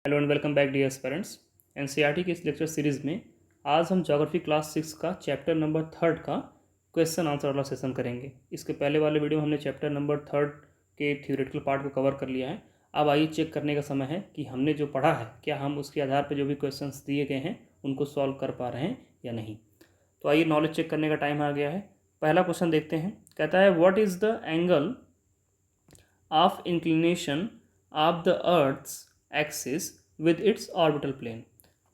Hello and welcome back dear parents. NCERT की इस lecture series में आज हम ज्योग्राफी क्लास 6 का चैप्टर नंबर 3 का क्वेश्चन आंसर वाला सेशन करेंगे। इसके पहले वाले वीडियो में हमने चैप्टर नंबर 3 के थ्योरेटिकल पार्ट को कवर कर लिया है। अब आइए चेक करने का समय है कि हमने जो पढ़ा है क्या हम उसके आधार पर जो भी क्वेश्चन दिए गए हैं उनको सॉल्व कर पा रहे हैं या नहीं। तो आइए नॉलेज चेक करने का टाइम आ गया है। पहला क्वेश्चन देखते हैं। कहता है what is the angle of inclination of the earth's axis with its orbital plane.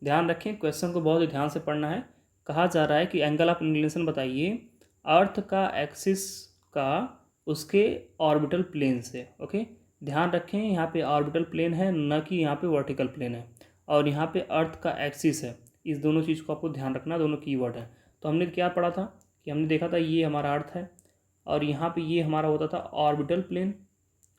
ध्यान रखें, क्वेश्चन को बहुत ही ध्यान से पढ़ना है। कहा जा रहा है कि एंगल ऑफ इंक्लिनेशन बताइए अर्थ का एक्सिस का उसके ऑर्बिटल प्लेन से। ओके, ध्यान रखें यहाँ पे ऑर्बिटल प्लेन है, न कि यहाँ पे वर्टिकल प्लेन है। और यहाँ पे अर्थ का एक्सिस है। इस दोनों चीज़ को आपको ध्यान रखना, दोनों कीवर्ड है। तो हमने क्या पढ़ा था कि हमने देखा था ये हमारा अर्थ है और यहाँ पे ये हमारा होता था orbital plane.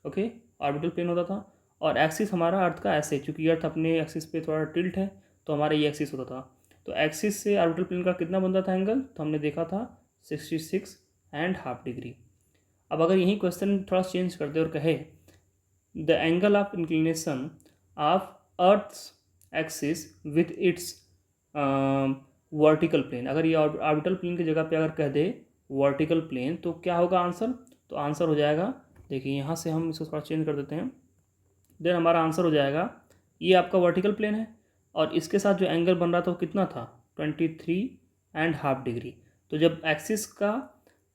Okay, orbital plane होता था और एक्सिस हमारा अर्थ का ऐसे, चूंकि अर्थ अपने एक्सिस पे थोड़ा टिल्ट है तो हमारा ये एक्सिस होता था। तो एक्सिस से ऑर्बिटल प्लेन का कितना बनता था एंगल, तो हमने देखा था 66.5 डिग्री। अब अगर यही क्वेश्चन थोड़ा चेंज कर दे और कहे the angle of inclination of earth's axis with its vertical plane, अगर ये ऑर्बिटल प्लेन की जगह पे अगर कह दे वर्टिकल प्लेन तो क्या होगा आंसर। तो आंसर हो जाएगा, देखिए यहाँ से हम इसको थोड़ा चेंज कर देते हैं। देन हमारा आंसर हो जाएगा ये आपका वर्टिकल प्लेन है और इसके साथ जो एंगल बन रहा था वो कितना था 23.5 डिग्री। तो जब एक्सिस का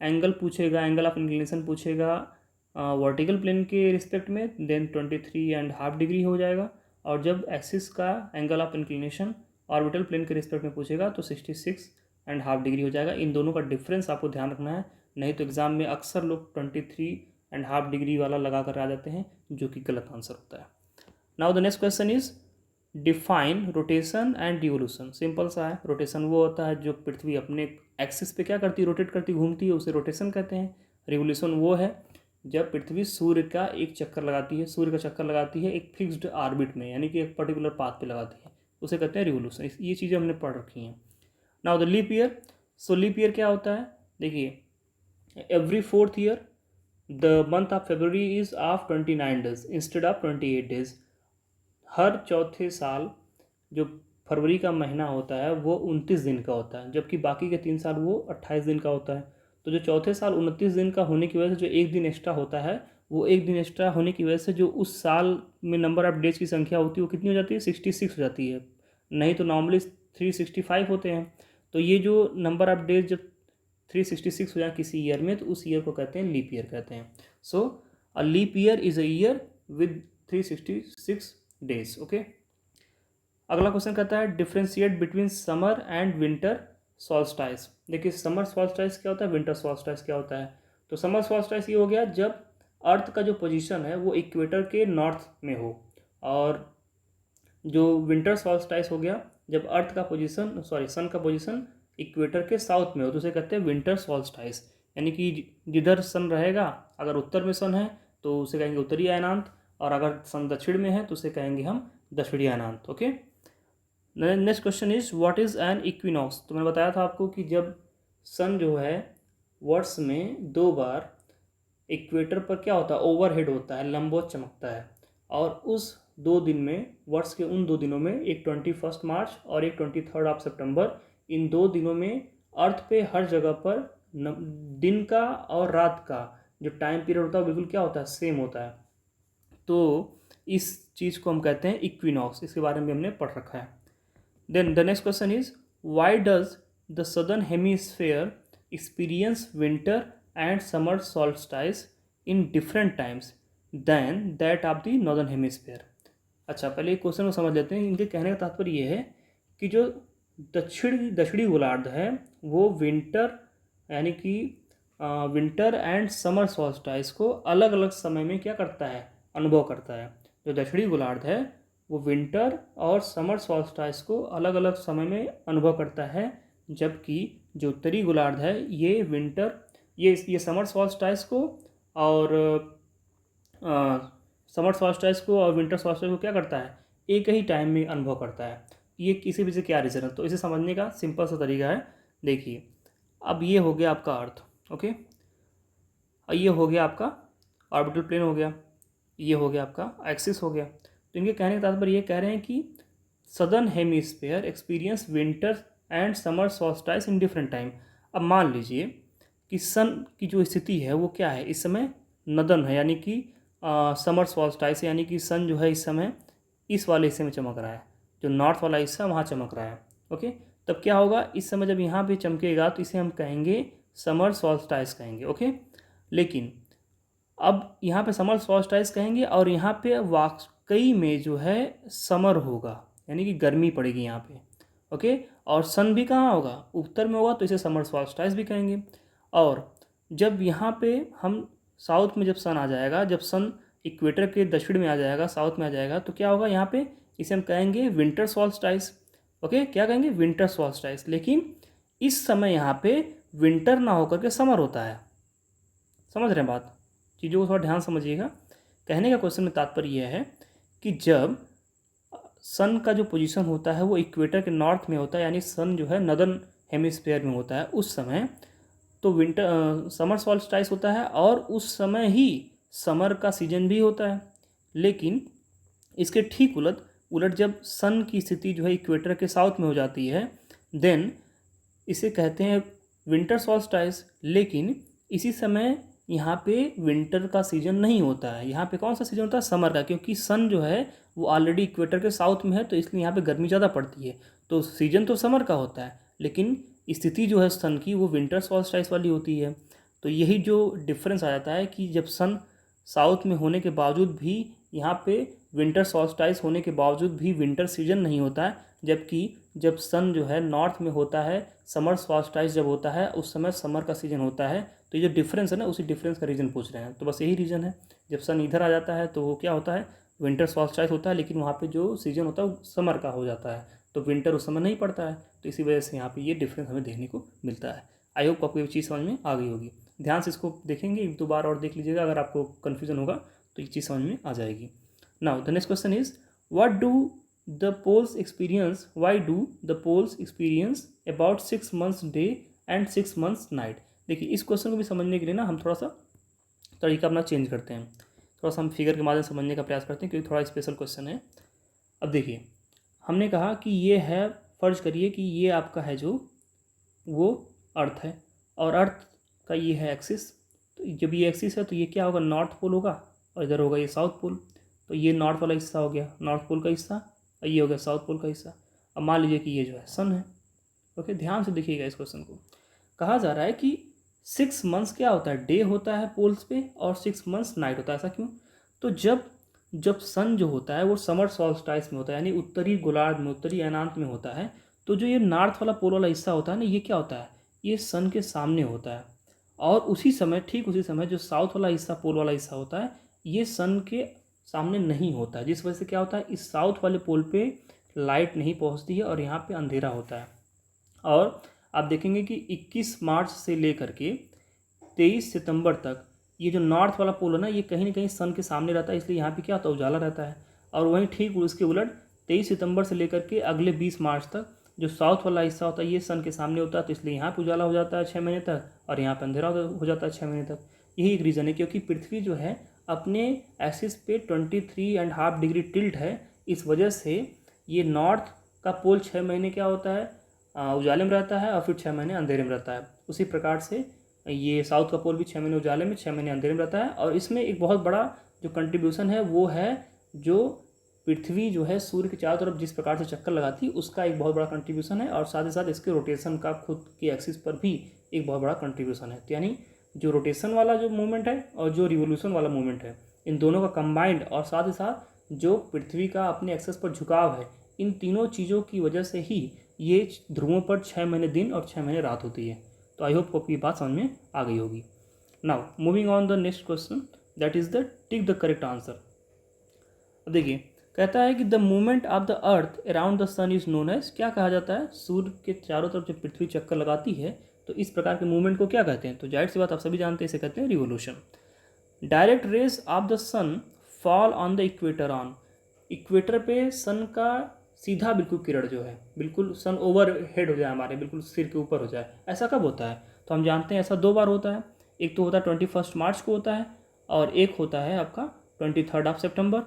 एंगल पूछेगा, एंगल ऑफ इंक्लिनेशन पूछेगा वर्टिकल प्लेन के रिस्पेक्ट में, देन 23.5 डिग्री हो जाएगा। और जब एक्सिस का angle of inclination orbital plane के रिस्पेक्ट में पूछेगा तो 66.5 डिग्री हो जाएगा। इन दोनों का डिफरेंस आपको ध्यान रखना है, नहीं तो एग्जाम में अक्सर लोग 23.5 डिग्री वाला लगा कर आ जाते हैं, जो कि गलत आंसर होता है। Now the next question is define rotation and revolution. Simple सा है, रोटेशन वो होता है जो पृथ्वी अपने एक्सिस पे क्या करती है, रोटेट करती घूमती है, उसे रोटेशन कहते हैं। रिवोल्यूशन वो है जब पृथ्वी सूर्य का एक चक्कर लगाती है, सूर्य का चक्कर लगाती है एक फिक्स्ड ऑर्बिट में, यानी कि एक पर्टिकुलर पाथ पे लगाती है, उसे कहते हैं रिवोल्यूशन। ये चीज़ें हमने पढ़ रखी हैं। Now the leap year. So leap year क्या होता है, देखिए every 4th year the month of February is of 29 days instead of 28 days. हर चौथे साल जो फरवरी का महीना होता है वो 29 दिन का होता है, जबकि बाकी के 3 साल वो 28 दिन का होता है। तो जो चौथे साल 29 दिन का होने की वजह से जो एक दिन एक्स्ट्रा होता है, वो एक दिन एक्स्ट्रा होने की वजह से जो उस साल में नंबर ऑफ डेज की संख्या होती है वो कितनी हो जाती है, 66 हो जाती है। नहीं तो नॉर्मली 365 होते हैं। तो ये जो नंबर ऑफ डेज जब 366 हो जाए किसी ईयर में, तो उस ईयर को कहते हैं लीप ईयर कहते हैं। So a leap year is a year with 366 days. Okay, अगला क्वेश्चन कहता है differentiate between summer and winter solstice. देखिए समर सॉल्स्टाइस क्या होता है, विंटर सॉल्स्टाइस क्या होता है। तो समर सॉल्स्टाइस ये हो गया जब अर्थ का जो पोजीशन है वो इक्वेटर के नॉर्थ में हो, और जो विंटर सॉल्स्टाइस हो गया जब अर्थ का पोजीशन, सॉरी सन का पोजीशन इक्वेटर के साउथ में हो, तो उसे कहते हैं विंटर सॉल्स्टाइस। यानी कि जिधर सन रहेगा, अगर उत्तर में सन है तो उसे कहेंगे उत्तरी अयनांत, और अगर सन दक्षिण में है तो उसे कहेंगे हम दक्षिणी अयनांत। Okay, next question is what is an equinox. तो मैंने बताया था आपको कि जब सन जो है वर्ष में 2 बार इक्वेटर पर क्या होता है, ओवरहेड होता है, लंबवत चमकता है। और उस 2 दिन में, वर्ष के उन 2 दिनों में, एक 21 मार्च और एक 23 सितंबर, इन 2 दिनों में अर्थ पे हर जगह पर दिन का और रात का जो टाइम पीरियड होता है बिल्कुल क्या होता है, सेम होता है। तो इस चीज़ को हम कहते हैं इक्विनॉक्स। इसके बारे में हमने पढ़ रखा है। Then the next question is why does the southern hemisphere experience winter and summer solstice in different times than that of the northern hemisphere. अच्छा, पहले क्वेश्चन को समझ लेते हैं। इनके कहने का तात्पर्य ये है कि जो दक्षिणी गोलार्ध है वो विंटर, यानी कि विंटर एंड समर सॉल्स्टाइस को अलग अलग समय में क्या करता है, अनुभव करता है। जो दक्षिणी गोलार्ध है वो विंटर और समर सॉल्स्टाइस को अलग अलग समय में अनुभव करता है, जबकि जो उत्तरी गोलार्ध है ये विंटर, ये समर सॉल्स्टाइस को और समर सॉल्स्टाइस को और विंटर सॉल्स्टाइस को क्या करता है, एक ही टाइम में अनुभव करता है। ये किसी भी से क्या रीज़न है, तो इसे समझने का सिंपल सा तरीका है। देखिए अब ये हो गया आपका अर्थ। ओके, ये हो गया आपका ऑर्बिटल प्लेन हो गया, ये हो गया आपका एक्सिस हो गया। तो इनके कहने का तात्पर्य ये कह रहे हैं कि southern hemisphere experience winter and summer solstice in different time. अब मान लीजिए कि सन की जो स्थिति है वो क्या है, इस समय नदन है, यानी कि समर सॉल्स्टाइस, यानी कि सन जो है इस समय इस वाले हिस्से में चमक रहा है, जो नॉर्थ वाला हिस्सा वहाँ चमक रहा है। ओके, तब क्या होगा, इस समय जब यहाँ पे चमकेगा तो इसे हम कहेंगे समर सॉल्स्टाइस कहेंगे। ओके, लेकिन अब यहाँ पे समर सॉल्स्टाइस कहेंगे और यहाँ पे वाकई में जो है समर होगा, यानी कि गर्मी पड़ेगी यहाँ पे। ओके, और सन भी कहाँ होगा, उत्तर में होगा, तो इसे समर सॉल्स्टाइस भी कहेंगे। और जब यहाँ पे हम साउथ में जब सन आ जाएगा, जब सन इक्वेटर के दक्षिण में आ जाएगा, साउथ में आ जाएगा, तो क्या होगा यहाँ पे, इसे हम कहेंगे विंटर सॉल्स्टाइस। ओके, क्या कहेंगे, विंटर सॉल्स्टाइस। लेकिन इस समय यहाँ पे विंटर ना होकर के समर होता है। समझ रहे हैं बात, चीज़ों को थोड़ा ध्यान समझिएगा। कहने का क्वेश्चन में तात्पर्य यह है कि जब सन का जो पोजीशन होता है वो इक्वेटर के नॉर्थ में होता है, यानी सन जो है नदर्न हेमिस्फीयर में होता है, उस समय तो विंटर समर सॉल्स्टाइस होता है और उस समय ही समर का सीजन भी होता है। लेकिन इसके ठीक उलट उलट जब सन की स्थिति जो है इक्वेटर के साउथ में हो जाती है, देन इसे कहते हैं विंटर सॉल्स्टाइस। लेकिन इसी समय यहाँ पे विंटर का सीजन नहीं होता है, यहाँ पे कौन सा सीजन होता है, समर का, क्योंकि सन जो है वो ऑलरेडी इक्वेटर के साउथ में है, तो इसलिए यहाँ पे गर्मी ज़्यादा पड़ती है। तो सीजन तो समर का होता है, लेकिन स्थिति जो है सन की वो विंटर सॉल्स्टाइस वाली होती है। तो यही जो डिफरेंस आ जाता है कि जब सन साउथ में होने के बावजूद भी यहाँ पे विंटर सॉल्स्टाइस होने के बावजूद भी विंटर सीजन नहीं होता है, जबकि जब सन जो है नॉर्थ में होता है, समर सॉल्स्टाइस जब होता है उस समय समर का सीजन होता है। तो ये जो डिफरेंस है ना, उसी डिफरेंस का रीज़न पूछ रहे हैं। तो बस यही रीज़न है, जब सन इधर आ जाता है तो वो क्या होता है, विंटर सॉल्स्टाइस होता है, लेकिन वहाँ पे जो सीजन होता है वो समर का हो जाता है, तो विंटर उस समय नहीं पड़ता है। तो इसी वजह से यहाँ पे ये डिफरेंस हमें देखने को मिलता है। आई होप आपको ये चीज़ समझ में आ गई होगी। ध्यान से इसको देखेंगे, एक दो बार और देख लीजिएगा, अगर आपको कन्फ्यूजन होगा तो ये चीज़ समझ में आ जाएगी। Now the next question is what do the poles experience, why do the poles experience about 6 months day and 6 months night. देखिए, इस क्वेश्चन को भी समझने के लिए ना हम थोड़ा सा तरीका अपना चेंज करते हैं, थोड़ा सा हम फिगर के माध्यम से समझने का प्रयास करते हैं, क्योंकि थोड़ा स्पेशल क्वेश्चन है। अब देखिए, हमने कहा कि ये है, फर्ज करिए कि ये आपका है जो वो अर्थ है, और अर्थ का ये है एक्सिस। तो जब ये एक्सिस है तो ये क्या होगा, नॉर्थ पोल होगा, और इधर होगा ये साउथ पोल। तो ये नॉर्थ वाला हिस्सा हो गया नॉर्थ पोल का हिस्सा, और ये हो गया साउथ पोल का हिस्सा। अब मान लीजिए कि ये जो है सन है। ओके, ध्यान से देखिएगा इस क्वेश्चन को। कहा जा रहा है कि 6 months क्या होता है, डे होता है पोल्स पे, और 6 months नाइट होता है। ऐसा क्यों, तो जब जब सन जो होता है वो समर सॉल्स्टाइस में होता है, यानी उत्तरी गोलार्ध में, उत्तरी अयनांत में होता है, तो जो ये नॉर्थ वाला पोल वाला हिस्सा होता है ना, ये क्या होता है, ये सन के सामने होता है। और उसी समय, ठीक उसी समय जो साउथ वाला हिस्सा, पोल वाला हिस्सा होता है, ये सन के सामने नहीं होता है, जिस वजह से क्या होता है, इस साउथ वाले पोल पे लाइट नहीं पहुंचती है और यहाँ पे अंधेरा होता है। और आप देखेंगे कि 21 मार्च से लेकर के 23 सितंबर तक ये जो नॉर्थ वाला पोल है ना, ये कहीं ना कहीं सन के सामने रहता है, इसलिए यहाँ पे क्या होता है, उजाला रहता है। और वहीं ठीक उसके उलट 23 सितंबर से लेकर के अगले 20 मार्च तक जो साउथ वाला हिस्सा होता है ये सन के सामने होता है, तो इसलिए यहाँ पे उजाला हो जाता है 6 महीने तक, और यहाँ पे अंधेरा हो जाता है 6 महीने तक। यही एक रीज़न है, क्योंकि पृथ्वी जो है अपने एक्सिस पे 23.5 डिग्री टिल्ट है, इस वजह से ये नॉर्थ का पोल 6 महीने क्या होता है, उजाले में रहता है, और फिर 6 महीने अंधेरे में रहता है। उसी प्रकार से ये साउथ का पोल भी 6 महीने उजाले में, 6 महीने अंधेरे में रहता है। और इसमें एक बहुत बड़ा जो कंट्रीब्यूशन है वो है जो पृथ्वी जो है सूर्य के चारों तरफ जिस प्रकार से चक्कर लगाती है उसका एक बहुत बड़ा कंट्रीब्यूशन है, और साथ ही साथ इसके रोटेशन का खुद के एक्सिस पर भी एक बहुत बड़ा कंट्रीब्यूशन है। तो यानी जो रोटेशन वाला जो मूवमेंट है और जो रिवोल्यूशन वाला मूवमेंट है, इन दोनों का कंबाइंड, और साथ ही साथ जो पृथ्वी का अपने एक्सिस पर झुकाव है, इन तीनों चीज़ों की वजह से ही ये ध्रुवों पर 6 महीने दिन और 6 महीने रात होती है। तो आई होप आपको ये बात समझ में आ गई होगी। Now moving on the next question, that is the tick the correct answer. अब देखिए, कहता है कि the movement of the earth around the sun is known as, क्या कहा जाता है, सूर्य के चारों तरफ जब पृथ्वी चक्कर लगाती है तो इस प्रकार के मूवमेंट को क्या कहते हैं, तो जाहिर सी बात आप सभी जानते हैं, इसे कहते हैं revolution. Direct rays of the sun fall on the equator, on equator पे सन का सीधा बिल्कुल किरण जो है, बिल्कुल सन ओवर हेड हो जाए, हमारे बिल्कुल सिर के ऊपर हो जाए, ऐसा कब होता है, तो हम जानते हैं ऐसा 2 बार होता है। एक तो होता है 21 मार्च को होता है, और एक होता है आपका 23 सितंबर।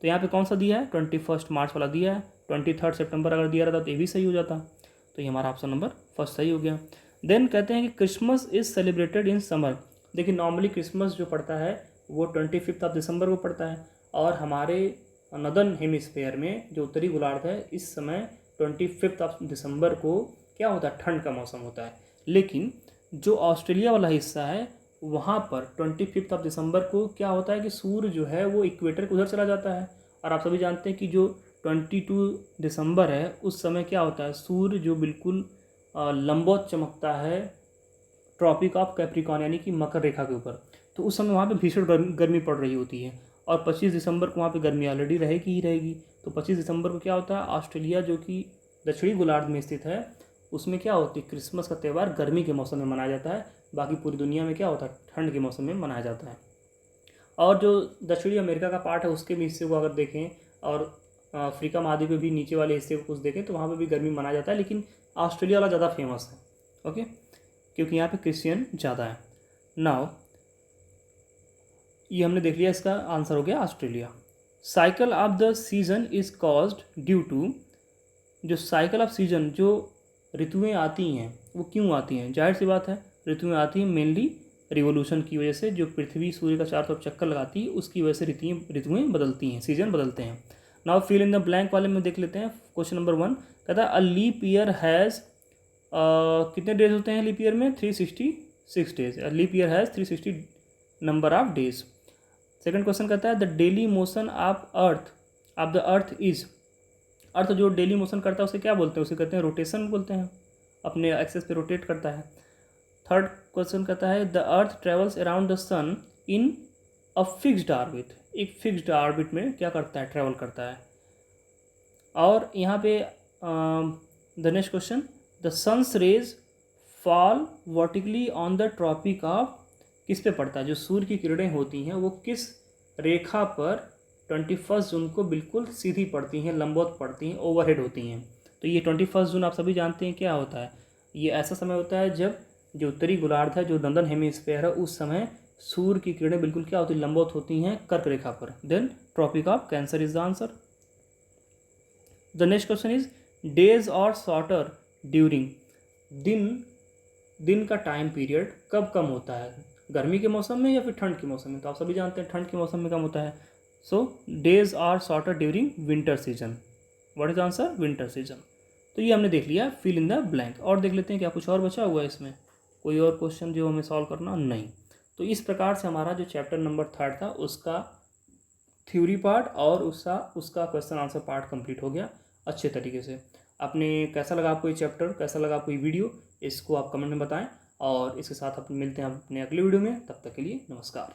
तो यहाँ पे कौन सा दिया है, 21 मार्च वाला दिया है। 23 सितंबर अगर दिया रहता तो ये भी सही हो जाता। तो ये हमारा ऑप्शन नंबर फर्स्ट सही हो गया। देन कहते हैं कि Christmas is celebrated in summer. देखिए नॉर्मली क्रिसमस जो पड़ता है वो 25 दिसंबर को पड़ता है, और हमारे नदर्न हेमिस्फेयर में जो उत्तरी गोलार्ध है इस समय 25 दिसंबर को क्या होता है, ठंड का मौसम होता है। लेकिन जो ऑस्ट्रेलिया वाला हिस्सा है वहाँ पर 25 दिसंबर को क्या होता है कि सूर्य जो है वो इक्वेटर के उधर चला जाता है। और आप सभी जानते हैं कि जो 22 दिसंबर है उस समय क्या होता है, सूर्य जो बिल्कुल लंबवत चमकता है ट्रॉपिक ऑफ कैप्रिकॉर्न यानी कि मकर रेखा के ऊपर। तो उस समय वहाँ पे भीषण गर्मी पड़ रही होती है, और 25 दिसंबर को वहाँ पे गर्मी ऑलरेडी रहेगी ही रहेगी। तो 25 दिसंबर को क्या होता है, ऑस्ट्रेलिया जो कि दक्षिणी गोलार्ध में स्थित है उसमें क्या होती है, क्रिसमस का त्यौहार गर्मी के मौसम में मनाया जाता है। बाकी पूरी दुनिया में क्या होता है, ठंड के मौसम में मनाया जाता है। और जो दक्षिणी अमेरिका का पार्ट है उसके भी हिस्से को अगर देखें, और अफ्रीका महाद्वीप में भी नीचे वाले हिस्से को कुछ देखें तो वहाँ पर भी गर्मी मनाया जाता है, लेकिन ऑस्ट्रेलिया वाला ज़्यादा फेमस है। ओके, क्योंकि यहाँ पे क्रिश्चियन ज़्यादा है। नाउ ये हमने देख लिया, इसका आंसर हो गया Australia. Cycle of the season is caused due to, जो साइकिल ऑफ सीजन जो ऋतुएं आती हैं वो क्यों आती हैं, जाहिर सी बात है ऋतुएं आती हैं मेनली रिवोल्यूशन की वजह से। जो पृथ्वी सूर्य का चारों तरफ चक्कर लगाती है उसकी वजह से ऋतुएं बदलती हैं, सीजन बदलते हैं। Now fill in the blank वाले में देख लेते हैं। क्वेश्चन नंबर 1 कहता है अ लीप ईयर हैज़, कितने डेज होते हैं लीप ईयर में, 366 days. Leap year has 360 number of days. Second question कहता है the daily motion of the earth is, earth जो डेली मोशन करता है उसे क्या बोलते हैं, उसे कहते हैं रोटेशन बोलते हैं, अपने एक्सेस पे रोटेट करता है। थर्ड क्वेश्चन कहता है the earth travels around the sun in a fixed orbit, एक फिक्स्ड ऑर्बिट में क्या करता है, ट्रेवल करता है। और यहाँ पे the next question the sun's rays fall vertically on the tropic of, किस पे पड़ता है, जो सूर्य की किरणें होती हैं वो किस रेखा पर 21 जून को बिल्कुल सीधी पड़ती हैं, लंबवत पड़ती हैं, ओवरहेड होती हैं। तो ये 21 जून आप सभी जानते हैं क्या होता है, ये ऐसा समय होता है जब जो उत्तरी गोलार्ध है, जो नॉर्दर्न हेमिस्फीयर है, उस समय सूर्य की किरणें बिल्कुल क्या होती है, लंबवत होती हैं कर्क रेखा पर। Then tropic of cancer is the answer. The next question is days are shorter during, दिन का टाइम पीरियड कब कम होता है, गर्मी के मौसम में या फिर ठंड के मौसम में। तो आप सभी जानते हैं ठंड के मौसम में कम होता है। So days are shorter during winter season. What is answer, winter season. तो ये हमने देख लिया फिल इन द ब्लैंक। और देख लेते हैं क्या कुछ और बचा हुआ है इसमें, कोई और क्वेश्चन जो हमें सॉल्व करना, नहीं। तो इस प्रकार से हमारा जो चैप्टर नंबर 3 था उसका थ्योरी पार्ट और उसका क्वेश्चन आंसर पार्ट कंप्लीट हो गया अच्छे तरीके से। आपने कैसा लगा आपको ये चैप्टर, कैसा लगा आपको ये वीडियो, इसको आप कमेंट में बताएं। और इसके साथ अपन मिलते हैं अपने अगले वीडियो में, तब तक के लिए नमस्कार।